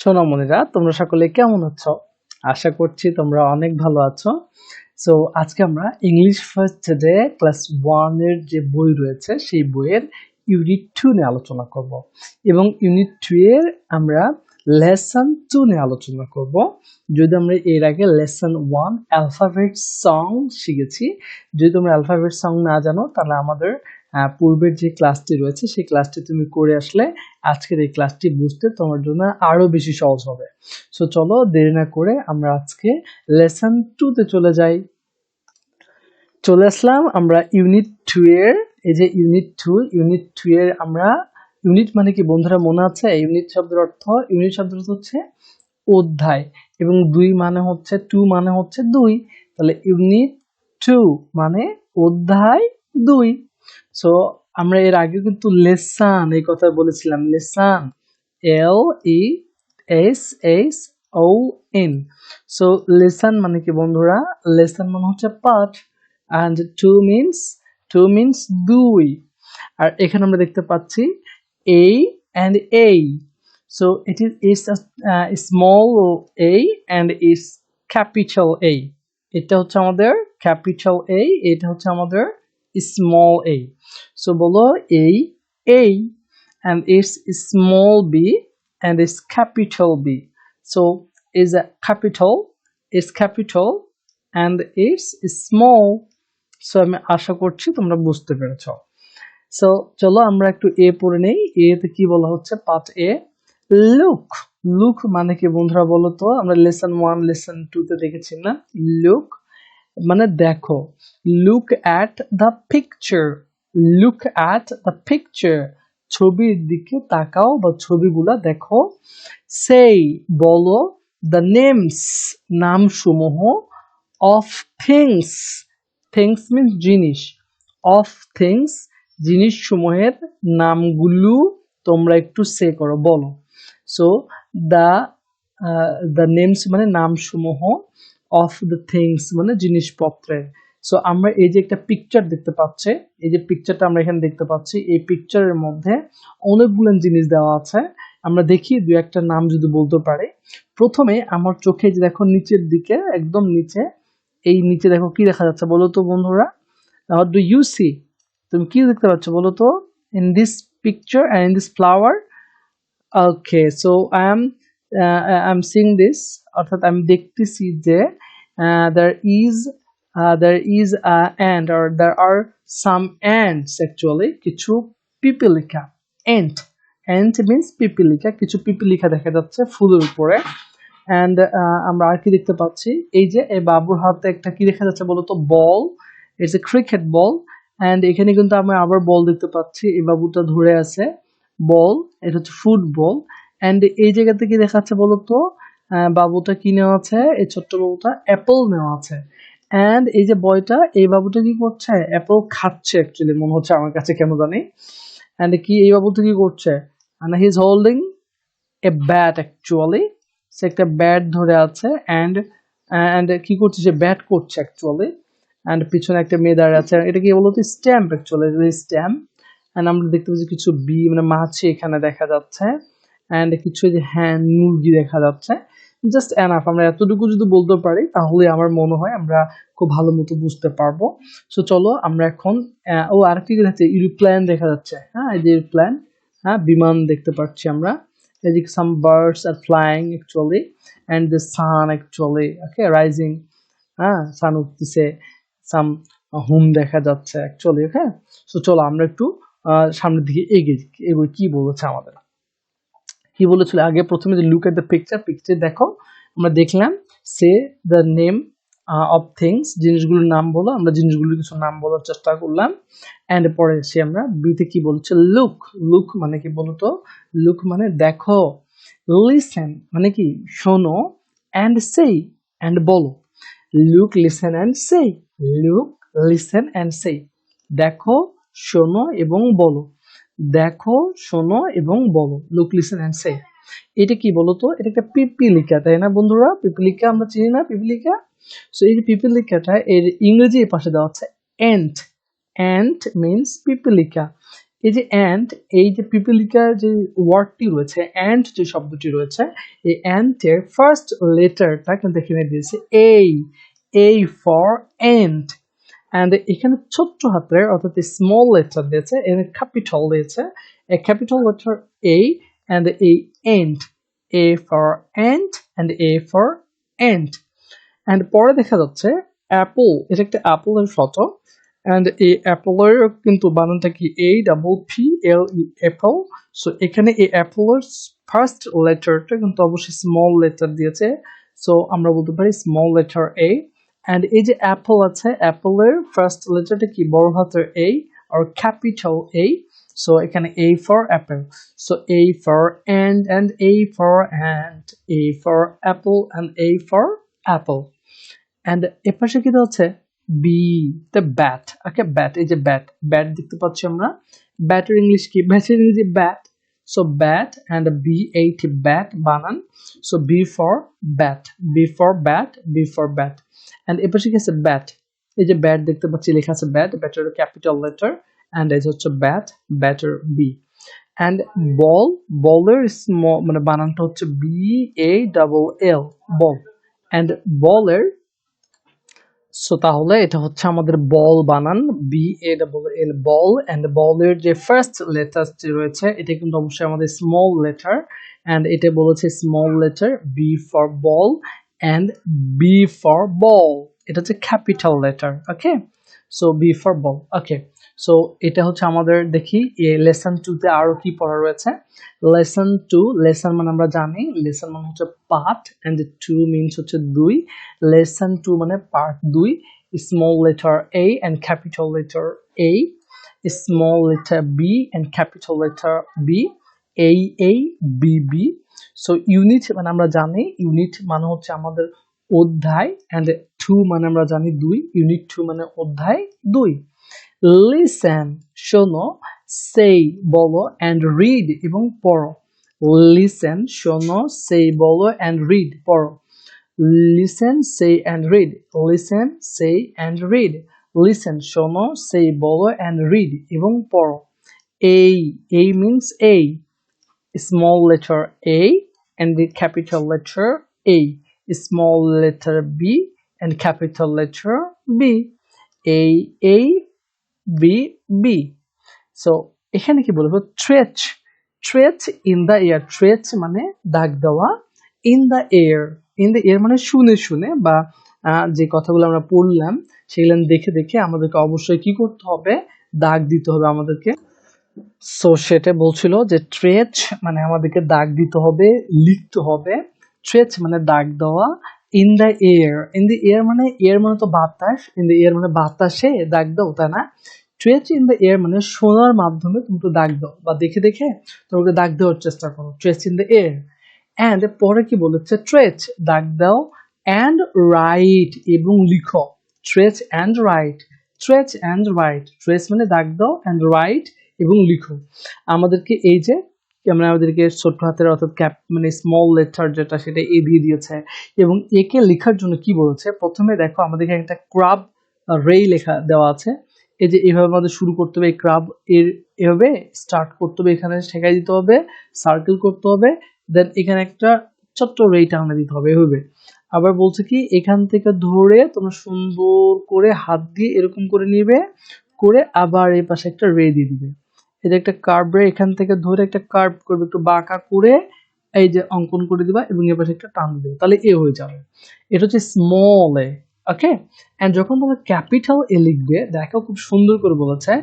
সোনামণিরা, তোমরা সকলে কেমন আছো? আশা করছি তোমরা অনেক ভালো আছো। সো আজকে আমরা ইংলিশ ফার্স্ট ডে ক্লাস 1 এর যে বই রয়েছে সেই বইয়ের ইউনিট 2 নিয়ে আলোচনা করব এবং ইউনিট 3 এর আমরা লেসন 2 নিয়ে আলোচনা করব। যদি আমরা এর আগে লেসন 1 অ্যালফাবেট সং শিখেছি, যদি তোমরা অ্যালফাবেট সং না জানো তাহলে আমাদের পূর্বের যে ক্লাসটি রয়েছে সেই ক্লাসটি তুমি করে আসলে আজকের এই ক্লাসটি বুঝতে তোমার জন্য আরো বেশি সহজ হবে। সো চলো দেরি না করে আমরা আজকে লেসন 2 তে চলে যাই। চলে আসলাম আমরা ইউনিট 2 এর, এই যে ইউনিট 2 এর আমরা ইউনিট মানে কি বন্ধুরা মনে আছে? ইউনিট শব্দের অর্থ হচ্ছে অধ্যায় এবং 2 মানে হচ্ছে 2 মানে হচ্ছে 2, তাহলে ইউনিট 2 মানে অধ্যায় 2। সো আমরা এর আগে কিন্তু লেসন এই কথা বলেছিলাম, লেসন LESSON। সো লেসন মানে কি বন্ধুরা? লেসন মানে হচ্ছে পাঠ, and 2 means 2। আর এখানে আমরা দেখতে পাচ্ছি A and A, so it is a small a and is capital A। এটা হচ্ছে আমাদের ক্যাপিটাল A, এটা হচ্ছে আমাদের small a। so বলো A and is small b and is capital B। so is a capital and is small। so আমি আশা করছি তোমরা বুঝতে পেরেছো। সো চলো আমরা একটু এ পড়ে নেই। এ তে কি বলা হচ্ছে? পার্ট এ, লুক মানে কি বন্ধুরা বলো তো? আমরা লেসন 1 লেসন 2 তে দেখেছি না? লুক মানে দেখো, লুক অ্যাট দ্য পিকচার, ছবির দিকে তাকাও বা ছবিগুলা দেখো। সেই বলো, দ্য নেমস নামসমূহ, অফ থিংস মিন্স জিনিস, অফ থিংস জিনিস সমূহের নামগুলো তোমরা একটু সে করো, বলো। সো দ্য নেমস মানে নামসমূহ, অফ দ্য থিংস মানে জিনিসপত্রের। সো আমরা এই যে একটা পিকচার দেখতে পাচ্ছি, এই যে পিকচারটা আমরা এখানে দেখতে পাচ্ছি, এই পিকচারের মধ্যে অনেকগুলো জিনিস দেওয়া আছে। আমরা দেখি দুই একটা নাম যদি বলতে পারি। প্রথমে আমার চোখে যে দেখো নিচের দিকে, একদম নিচে, এই নিচে দেখো কি দেখা যাচ্ছে বলো তো বন্ধুরা? What do you see? তুমি কি দেখতে পাচ্ছ বলো তো? In this picture and in this flower? Okay, so I'm seeing this, অর্থাৎ আমি দেখতেছি যে there is a ant, or there are some ants actually, কিছু পিপীলিকা। ant means পিপীলিকা, কিছু পিপীলিকা দেখা যাচ্ছে ফুলের উপরে। and আমরা আর কি দেখতে পাচ্ছি? এই যে এই বাবুর হাতে একটা কি দেখা যাচ্ছে বলতো? Ball, it's a cricket ball. and এখানে কিন্তু আমরা আবার বল দেখতে পাচ্ছি, এই বাবুটা ধরে আছে বল, এটা হচ্ছে ফুটবল। and এই জায়গাতে কি দেখাচ্ছে বলতো? বাবুটা কি নেওয়া আছে? এই ছোট্ট বাবুটা অ্যাপল নেওয়া আছে। and এই যে বয়টা, এই বাবুটা কি করছে? অ্যাপল খাচ্ছে অ্যাকচুয়ালি, মনে হচ্ছে আমার কাছে, কেন জানি। and কি এই বাবুটা কি করছে? and he is holding a bat actually, সে একটা ব্যাট ধরে আছে। and কি করছে? সে ব্যাট করছে অ্যাকচুয়ালি। and পিছনে একটা মেয়ে দাঁড়িয়ে আছে। এটা কি বলতো? Stamp actually, stamp. and আমরা দেখতে পাচ্ছি কিছু বি মানে মাছি এখানে দেখা যাচ্ছে। and কিছু যে হ্যান্ড মুরগি দেখা যাচ্ছে। জাস্ট এনাফ, আমরা এতটুকু যদি বলতে পারি তাহলে আমার মনে হয় আমরা খুব ভালো মতো বুঝতে পারবো। সো চলো আমরা এখন আর কি দেখা যাচ্ছে? এরোপ্লেন দেখা যাচ্ছে। হ্যাঁ, এই যে এরোপ্লেন, হ্যাঁ বিমান দেখতে পাচ্ছি আমরা। As some birds are flying actually, and the sun actually, okay, rising, sun উঠতেছে, some হুম দেখা যাচ্ছে actually, okay। সো চলো আমরা একটু সামনের দিকে এগোই। কি বলেছে আমাদের? কি বলেছিল আগে? প্রথমে যে লুক এট দ্য পিকচার দেখো, আমরা দেখলাম সে দ্য নেম অফ থিংস, জিনিসগুলোর নাম বলো। আমরা জিনিসগুলোর কিছু নাম বলার চেষ্টা করলাম। এন্ড পরে সে আমরা বিতে কি বলছে? লুক মানে কি বলতো? লুক মানে দেখো। লিসেন মানে কি? শোনো। এন্ড সেই এন্ড বলো। লুক, লিসেন এন্ড সেই, লুক, লিসেন এন্ড সেই, দেখো, শোনো এবং বলো। দেখো, শোনো এবং বলো, লুক, লিসেন এন্ড সে। এটা কি বলতো? এটা একটা পিপীলিকা, তাই না বন্ধুরা? পিপীলিকা আমরা চিনি না, পিপীলিকা? সো এই পিপীলিকাটা এর ইংরেজি এই পাশে দেওয়া আছে এন্ট। এন্ট মিন্স পিপীলিকা। এই যে অ্যান্ড, এই যে পিপীলিকার যে ওয়ার্ডটি রয়েছে, অ্যান্ড যে শব্দটি রয়েছে, এই অ্যান্ডের ফার্স্ট লেটারটা কিন্তু এখানে দিয়েছে এ ফর অ্যান্ড। অ্যান্ড এখানে ছোট্ট হাতের অর্থাৎ স্মল লেটার দিয়েছে, এখানে ক্যাপিটাল দিয়েছে, A capital letter A and এই and, A for ant A for ant. And পরে দেখা যাচ্ছে অ্যাপল, এটা একটা অ্যাপলের ফটো। অ্যান্ড এই অ্যাপলের কিন্তু বানানটা কি APPLE অ্যাপল। সো এখানে এই অ্যাপলের ফার্স্ট লেটারটা কিন্তু অবশ্যই স্মল লেটার দিয়েছে, সো আমরা বলতে পারি স্মল লেটার এ। অ্যান্ড এই যে অ্যাপল আছে, অ্যাপলের ফার্স্ট লেটারটা কি বড় হাতের এ আর ক্যাপিটাল এ। সো এখানে A for apple, so A for and A for and, A for apple and A for apple. And এর পাশে কি হচ্ছে B, the bat. Okay, bat, এই যে ব্যাট, ব্যাট দেখতে পাচ্ছি আমরা। ব্যাটের ইংলিশ কি? ব্যাটের ইংরেজি bat. So bat and BAT, bat বানান। So B for bat, B for bat, B for bat. And এর পাশে কি আছে ব্যাট, এই যে ব্যাট দেখতে পাচ্ছি লেখা আছে ব্যাট, ব্যাটের ক্যাপিটাল লেটার অ্যান্ড এই হচ্ছে ব্যাট, ব্যাটের বি। অ্যান্ড বল, বলের স্মল মানে বানানটা হচ্ছে BALL, বল। অ্যান্ড বলের, সো তাহলে এটা হচ্ছে আমাদের বল বানান, BALL, বল। এন্ড বলের যে ফার্স্ট লেটারটি রয়েছে এটা কিন্তু অবশ্যই আমাদের স্মল লেটার, এন্ড এটা বলেছে small letter B for ball and B for ball, এটা হচ্ছে capital letter. Okay, so B for ball. Okay, so এটা হচ্ছে আমাদের, দেখি লেসন 2 তে আরো কি পড়া রয়েছে। লেসন 2, লেসন মানে আমরা জানি লেসন মানে হচ্ছে পার্ট এন্ড 2 মিন্স হচ্ছে 2। লেসন 2 মানে part 2। Small letter A and capital letter A, small letter B and capital letter B, A B B। So unit মানে আমরা জানি ইউনিট মানে হচ্ছে আমাদের অধ্যায়, এন্ড 2 মানে আমরা জানি 2, ইউনিট 2 মানে অধ্যায় 2। লিসেন শোনো, সেই বলো, এন্ড রিড এবং পড়ো। লিসেন শোনো, সেই বলো, এন্ড রিড পড়ো। Listen, say and read, listen, say and read, listen শোনো, সেই বলো, and read এবং পড়ো। A means A, small letter A and the capital letter A, small letter B and capital letter B, A B B। So এখানে কি বলবো, ট্রেচ, ট্রেচ in the air, ট্রেচ মানে দাগ দেওয়া, in the air, in the air মানে শুনে শুনে বা যে কথাগুলো আমরা পড়লাম সেগুলো দেখে দেখে আমাদেরকে অবশ্যই কি করতে হবে, দাগ দিতে হবে আমাদেরকে। সো সেটা বলছিল যে ট্রেচ মানে আমাদেরকে দাগ দিতে হবে, লিখতে হবে। ট্রেচ মানে দাগ দেওয়া, in the air, in the air মানে এয়ার মানে তো বাতাস, ইন দ্য এয়ার মানে বাতাসে দাগ দাও, তাই না? ট্রেচ ইন দ্য এয়ার মানে শোনার মাধ্যমে তুমি তো দাগ দাও বা দেখে দেখে তোমাকে দাগ দেওয়ার চেষ্টা করো, ট্রেচ ইন দ্য এয়ার। অ্যান্ড পরে কি বলেছে, ট্রেচ দাগ দাও, অ্যান্ড রাইট এবং লিখো। ট্রেচ অ্যান্ড রাইট, ট্রেচ অ্যান্ড রাইট, ট্রেচ মানে দাগ দাও, অ্যান্ড রাইট এবং লিখো। আমাদেরকে এই যে আমরা আমাদেরকে ছোট হাতের অর্থাৎ ক্যাপ মানে স্মল লেটার যেটা সেটা এ দিয়ে দিয়েছে, এবং একে লেখার জন্য কি বলেছে, প্রথমে দেখো আমাদেরকে একটা ক্রাব রে লেখা দেওয়া আছে। এই যে এইভাবে আমাদের শুরু করতে হবে, এই ক্রাব এর এভাবে স্টার্ট করতে হবে, এখানে ঠেকাই দিতে হবে, সার্কেল করতে হবে, দেন এখানে একটা ছোট্ট রে টানা দিতে হবে এভাবে। আবার বলছে কি এখান থেকে ধরে তোমরা সুন্দর করে হাত দিয়ে এরকম করে নিবে, করে আবার এই পাশে একটা রে দিয়ে দিবে। এই যে একটা কার্ভ রে, এখান থেকে ধরে একটা কার্ভ করবে, একটু বাঁকা করে এই যে অঙ্কন করে দিবা এবং এর পাশে একটা টান দিবে, তাহলে এ হয়ে যাবে। এটা হচ্ছে স্মল এ। ওকে, এন্ড যখন তোমরা ক্যাপিটাল এ লিখবে, দেখো খুব সুন্দর করে বলেছে,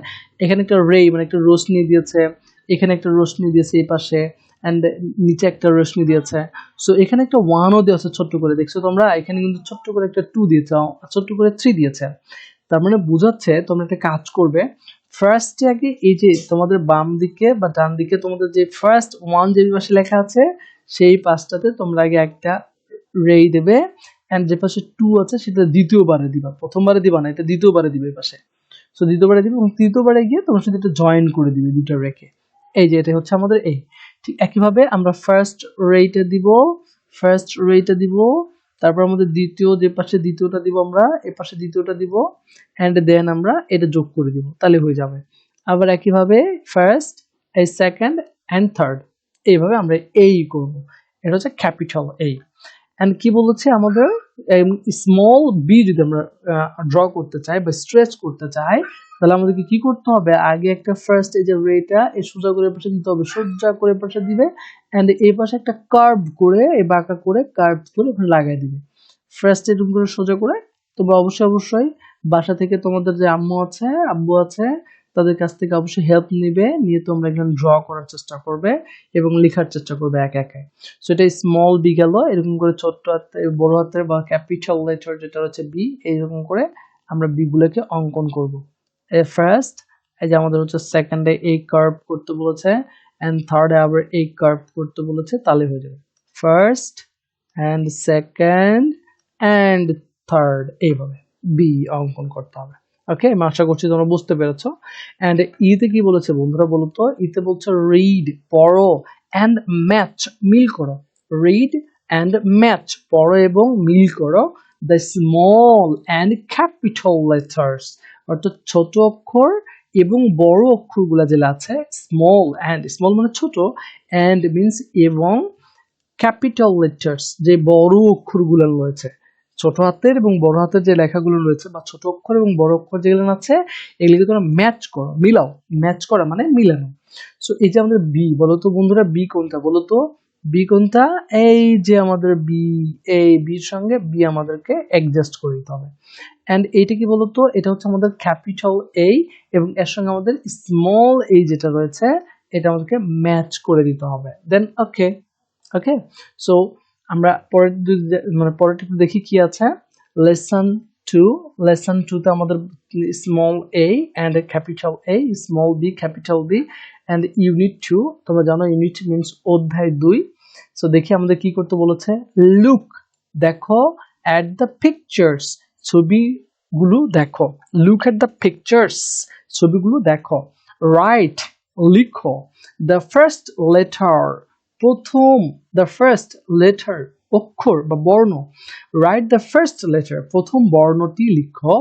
এখানে একটা রে মানে একটা রশ্মি দিয়েছে, এখানে একটা রশ্মি দিয়েছে এই পাশে, এন্ড নিচে একটা রশ্মি দিয়েছে। সো এখানে একটা 1ও দিয়েছে ছোট্ট করে, দেখছো তোমরা, এখানে কিন্তু ছোট্ট করে একটা 2 দিয়েছে, ছোট্ট করে 3 দিয়েছে। তার মানে বোঝাচ্ছে তোমরা একটা কাজ করবে, ফার্স্টে আগে এই যে তোমাদের বাম দিকে বা ডান দিকে তোমাদের যে ফার্স্ট 1 যে পাশে লেখা আছে সেই পাশটাতে তোমরা আগে একটা রে দেবে, এন্ড যে পাশে 2 আছে সেটা দ্বিতীয়বারে দিবা, প্রথমবারে দিবা না, এটা দ্বিতীয়বারে দিবে এই পাশে। সো দ্বিতীয়বারে দিবে এবং তৃতীয়বারে গিয়ে তোমরা শুধু এটা জয়েন করে দিবে দুটো রেখে। এই যে এটা হচ্ছে আমাদের এই। ঠিক একইভাবে আমরা ফার্স্ট রেটা দিব, ফার্স্ট রেটা দিব, তারপর আমাদের দ্বিতীয় যে পাশে দ্বিতীয়টা দিব, আমরা এ পাশে দ্বিতীয়টা দিব, এন্ড দেন আমরা এটা যোগ করে দিব, তাহলে হয়ে যাবে। আবার একইভাবে ফার্স্ট, এই সেকেন্ড এন্ড থার্ড, এইভাবে আমরা এই করব। এটা হচ্ছে ক্যাপিটাল এই। এন্ড কি বলেছে আমাদের স্মল বি যদি আমরা ড্র করতে চাই বা স্ট্রেচ করতে চাই, তাহলে আমাদেরকে কি করতে হবে, আগে একটা ফার্স্ট এই যে রেটা এই সোজা করে পাশে দিতে হবে, সোজা করে পাশে দিবে, এন্ড এই পাশে একটা কার্ভ করে এই বাঁকা করে কার্ভ করে ওখানে লাগাই দিবে। ফার্স্ট এরকম করে সোজা করে। তোমরা অবশ্যই বাসা থেকে তোমাদের যে আম্মু আছে আব্বু আছে তাদের কাছ থেকে অবশ্যই হেল্প নিবে, নিয়ে তোমরা এখানে ড্র করার চেষ্টা করবে এবং লেখার চেষ্টা করবে একা একা। সো এটা স্মল বি গেল, এরকম করে ছোট্ট হাতের বড় হাতের বা ক্যাপিটাল লেটার যেটা হচ্ছে বি, এইরকম করে আমরা বি গুলোকে অঙ্কন করব। ফার্স্ট এই যে আমাদের হচ্ছে সেকেন্ডে এই কার্ভ করতে বলেছে, এন্ড থার্ডে আবার এই কার্ভ করতে বলেছে, তাহলে হয়ে যাবে first and second and third, এইভাবে বি অঙ্কন করতে হবে। ওকে, আমি আশা করছি তোমরা বুঝতে পেরেছো। এন্ড ইতে কি বলেছে বন্ধুরা বলো তো, ইতে বলছে রিড পড়ো এন্ড ম্যাচ মিল করো। রিড এন্ড ম্যাচ পড়ো এবং মিল করো the small and capital letters, অর্থাৎ ছোট অক্ষর এবং বড় অক্ষরগুলা যেগুলো আছে, স্মল এন্ড, স্মল মানে ছোট, এন্ড মিন্স এবং, ক্যাপিটাল লেটার্স যে বড় অক্ষরগুলো রয়েছে, ছোট হাতের এবং বড় হাতের যে লেখাগুলো রয়েছে বা ছোট অক্ষর এবং বড় অক্ষর যেগুলো আছে এগুলিকে তোমরা ম্যাচ করো, মিলাও। ম্যাচ করা মানে মিলানো। সো এই যে আমাদের বি, বলো তো বন্ধুরা বি কোনটা বলো তো, বি কোনটা, এই যে আমাদের বি, এই বির সঙ্গে বি আমাদেরকে অ্যাডজাস্ট করে দিতে হবে। এন্ড এইটা কি বলতো, এটা হচ্ছে আমাদের ক্যাপিটাল এই এবং এর সঙ্গে আমাদের স্মল এই যেটা রয়েছে এটা আমাদেরকে ম্যাচ করে দিতে হবে। দেন ওকে, ওকে। সো আমরা পরের মানে পরেরটা একটু দেখি কি আছে। লেসন 2, লেসন 2 তে আমাদের small A and capital A, small B capital B, and unit 2, তোমরা জানো ইউনিট মিন্স অধ্যায় 2। সো দেখি আমাদের কি করতে বলেছে, লুক দেখো, এট দ্য পিকচার্স ছবিগুলো দেখো, লুক এট দ্য পিকচার্স ছবিগুলো দেখো, রাইট লিখো, দ্য ফার্স্ট লেটার প্রথম, দ্য ফার্স্ট লেটার অক্ষর বা বর্ণ, রাইট দ্য ফার্স্ট লেটার প্রথম বর্ণটি লিখো,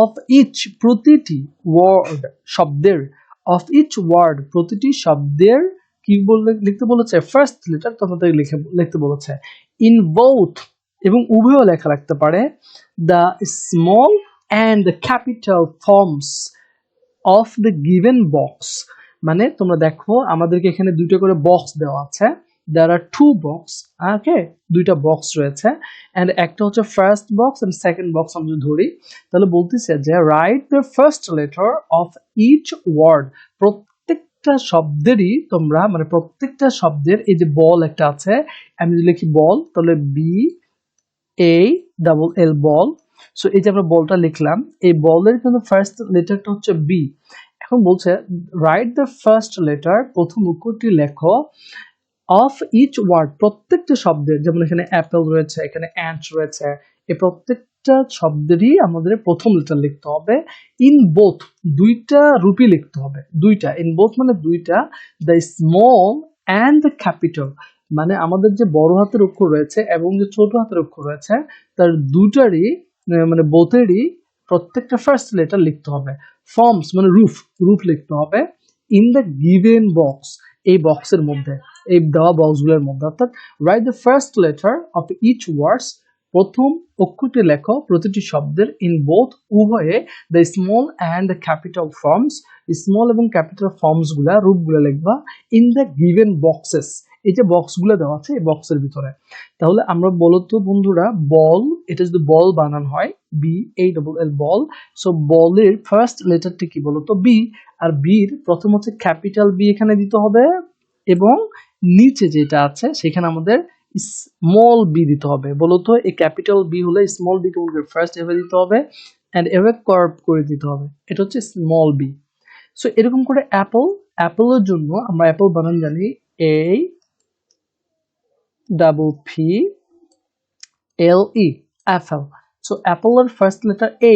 অফ ইচ প্রতিটি ওয়ার্ড শব্দের, অফ ইচ ওয়ার্ড প্রতিটি শব্দের কি বললে লিখতে বলেছে, ফার্স্ট লেটার তোমাদের লিখতে বলেছে, ইন বোথ এবং উভয় লেখা রাখতে পারে, the small and the capital forms of the given box, মানে তোমরা দেখো আমাদেরকে এখানে দুটো করে বক্স দেওয়া আছে, there are two box, ওকে, দুইটা বক্স রয়েছে, এন্ড একটা হচ্ছে first box and second box আমরা ধরি, তাহলে বলতেছে যে write the first letter of each word, প্রত্যেকটা শব্দেরই তোমরা মানে প্রত্যেকটা শব্দের এই যে বল একটা আছে, আমি যদি লিখি বল তাহলে B A double L ball. So এই যে আমরা বলটা লিখলাম, এই বলের কিন্তু ফার্স্ট লেটারটা হচ্ছে বি। এখন বলছে রাইট দ্য ফার্স্ট লেটার প্রথম অক্ষরটি লেখো, অফ ইচ ওয়ার্ড প্রত্যেকটা শব্দের, যেমন এখানে অ্যাপেল রয়েছে, এখানে অ্যান্ট রয়েছে, এই প্রত্যেকটা শব্দেরই আমাদের প্রথম লেটার লিখতে হবে, ইন বোথ দুইটা রূপই লিখতে হবে, দুইটা, ইন বোথ মানে দুইটা, the small and the capital, মানে আমাদের যে বড় হাতের অক্ষর রয়েছে এবং যে ছোট হাতের অক্ষর রয়েছে তার দুটারই মানে বোথেরই প্রত্যেকটা ফার্স্ট লেটার লিখতে হবে, ফর্মস মানে রূপ, রূপ লিখতে হবে, ইন দ্য গিভেন বক্স এই বক্সের মধ্যে, এই দেওয়া বক্সগুলোর মধ্যে, অর্থাৎ write the first letter of each words প্রথম অক্ষরটি লেখো প্রতিটি শব্দের, ইন বোথ উভয়ে, the small and the capital forms small এবং ক্যাপিটাল ফর্মস গুলা রূপগুলো লিখবা, ইন দ্য গিভেন বক্সেস এই যে বক্সগুলো দেওয়া আছে এই বক্সের ভিতরে। তাহলে আমরা বলতো বন্ধুরা বল, এটা যদি বল বানান হয় B A double L ball, so বলের ফার্স্ট লেটারটি কি বলতো বি, আর বির প্রথম হচ্ছে ক্যাপিটাল বি এখানে দিতে হবে এবং নিচে যেটা আছে সেখানে আমাদের স্মল বি দিতে হবে। বলতো এই ক্যাপিটাল বি হলে স্মল বি কে ফার্স্ট এভাবে দিতে হবে এন্ড এভাবে কার্ভ করে দিতে হবে, এটা হচ্ছে স্মল বি। সো এরকম করে অ্যাপল, অ্যাপলের জন্য আমরা অ্যাপল বানান জানি A double P L E, apple. So অ্যাপলের ফার্স্ট লেটার এ,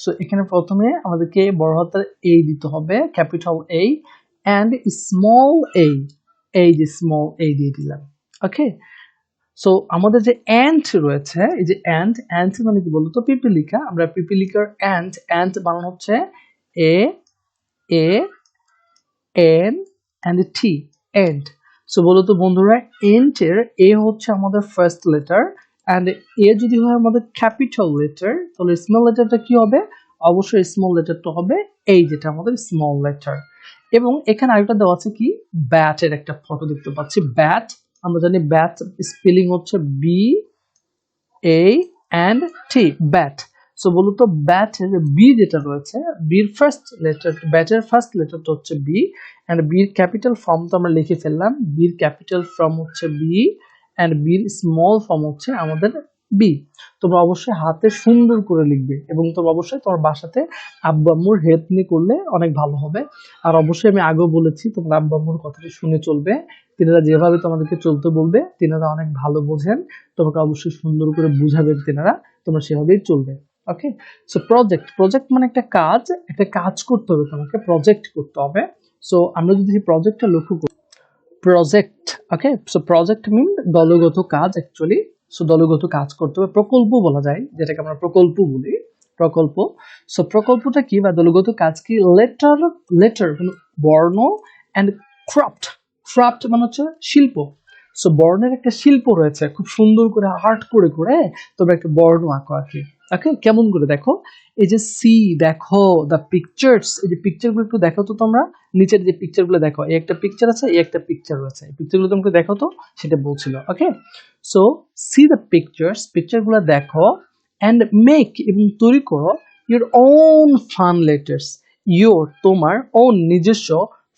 সো এখানে প্রথমে আমাদেরকে বড় হাতের এ দিতে হবে, capital A, and small A, এই যে স্মল এ দিয়ে দিলাম। ওকে, সো আমাদের যে অ্যান্ট রয়েছে, এই যে অ্যান্ট, অ্যান্ট মানে কি বলতো পিপিলিকা, আমরা পিপিলিকার অ্যান্ট, অ্যান্ট বানানো হচ্ছে A A N and T, and. So বলো তো বন্ধুরা, এন্ড এর এ হচ্ছে আমাদের ফার্স্ট লেটার, অ্যান্ড এ যদি হয় আমাদের ক্যাপিটাল লেটার, তাহলে স্মল লেটারটা কি হবে? অবশ্যই স্মল লেটারটা হবে এই, যেটা আমাদের স্মল লেটার। এবং এখানে আরেকটা দেওয়া আছে কি, ব্যাটের একটা ফটো দেখতে পাচ্ছি। ব্যাট, আমরা জানি ব্যাট স্পেলিং হচ্ছে B A and T, bat. So বলতো ব্যাটের বি যেটা রয়েছে, বির ফার্স্ট লেটার, ব্যাটের ফার্স্ট লেটারটা হচ্ছে বি, এন্ড বির ক্যাপিটাল ফর্ম তো আমরা লিখে ফেললাম, বির ক্যাপিটাল ফর্ম হচ্ছে বি, এন্ড বির স্মল ফর্ম হচ্ছে আমাদের বি। তোমরা অবশ্যই হাতে সুন্দর করে লিখবে, এবং তোমরা অবশ্যই তোমার বাসাতে আব্বু আম্মুর হেল্প নিয়ে করলে অনেক ভালো হবে। আর অবশ্যই আমি আগেও বলেছি, তোমরা আব্বু আম্মুর কথাটা শুনে চলবে। তিনারা যেভাবে তোমাদেরকে চলতে বলবে, তিনারা অনেক ভালো বোঝেন, তোমাকে অবশ্যই সুন্দর করে বুঝাবেন তিনারা, তোমরা সেভাবেই চলবে। ওকে। সো প্রজেক্ট, প্রজেক্ট মানে একটা কাজ, একটা কাজ করতে হবে, তোমাকে প্রজেক্ট করতে হবে। সো আমরা যদি এই প্রজেক্টটা লক্ষ্য করি, প্রজেক্ট, ওকে, সো প্রজেক্ট মিন দলগত কাজ অ্যাকচুয়ালি। সো দলগত কাজ করতে হবে, প্রকল্প বলা যায়, যেটাকে আমরা প্রকল্প বলি, প্রকল্প। সো প্রকল্পটা কি বা দলগত কাজ কি? লেটার, লেটার মানে বর্ণ, অ্যান্ড ক্রাফট, ক্রাফট মানে হচ্ছে শিল্প। সো বর্ণের একটা শিল্প রয়েছে, খুব সুন্দর করে আর্ট করে করে তোমরা একটা বর্ণ আঁকো আর কি। ওকে, কেমন করে দেখো, এই যে সি, দেখো দ্য পিকচার্স, এই যে পিকচার গুলো একটু দেখো তো তোমরা, নিচের যে পিকচার গুলো দেখো, এই একটা পিকচার আছে, এই একটা পিকচার রয়েছে, এই পিকচার গুলো তোমাকে দেখো তো, সেটা বলছিল। Okay, so see the pictures, picture গুলো দেখো, অ্যান্ড মেক এবং তৈরি করো your own fun letters, your তোমার ওন নিজস্ব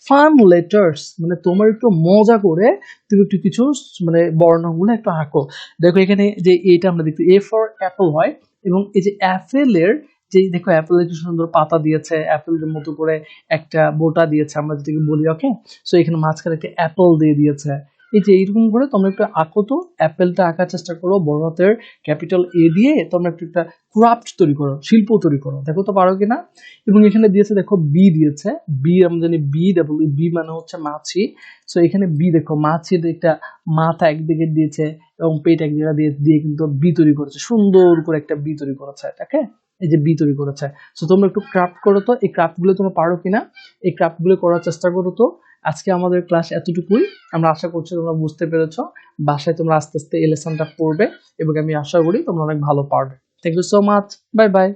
ফান লেটার্স, মানে তোমার একটু মজা করে তুমি একটু কিছু মানে বর্ণগুলো একটু আঁকো। দেখো এখানে যে এটা আমরা দেখতে, এ ফর অ্যাপল হয়, এবং এই যে অ্যাপেলের যে দেখো অ্যাপেলের কি সুন্দর পাতা দিয়েছে, অ্যাপেলের মতো করে একটা বোটা দিয়েছে আমরা যেটাকে বলি। ওকে, সো এখানে মাঝখানে একটা অ্যাপল দিয়ে দিয়েছে। এই যে এইরকম করে তোমরা একটু আঁকো তো, অ্যাপেলটা আঁকার চেষ্টা করো বড় হাতের ক্যাপিটাল এ দিয়ে, তোমরা একটু একটা ক্রাফট তৈরি করো, শিল্প তৈরি করো, দেখো তো পারো কিনা। এবং এখানে দিয়েছে দেখো বি দিয়েছে, বি আমরা জানি বি ডাবল বি মানে হচ্ছে মাছি। সো এখানে বি দেখো, মাছির একটা মাথা একদিকে দিয়েছে এবং পেট এক জায়গা দিয়ে দিয়ে কিন্তু বি তৈরি করেছে, সুন্দর করে একটা বি তৈরি করেছে। ওকে, এই যে বি তৈরি করেছে। সো তোমরা একটু ক্রাফট করো তো, এই ক্রাফট গুলো তোমরা পারো কিনা, এই ক্রাফট গুলো করার চেষ্টা করো তো। আজকে আমাদের ক্লাস এতটুকুই, আমরা আশা করছি তোমরা বুঝতে পেরেছো। বাসায় তোমরা আস্তে আস্তে এই লেসনটা পড়বে, এবং আমি আশা করি তোমরা অনেক ভালো পারবে। Thank you so much, bye by.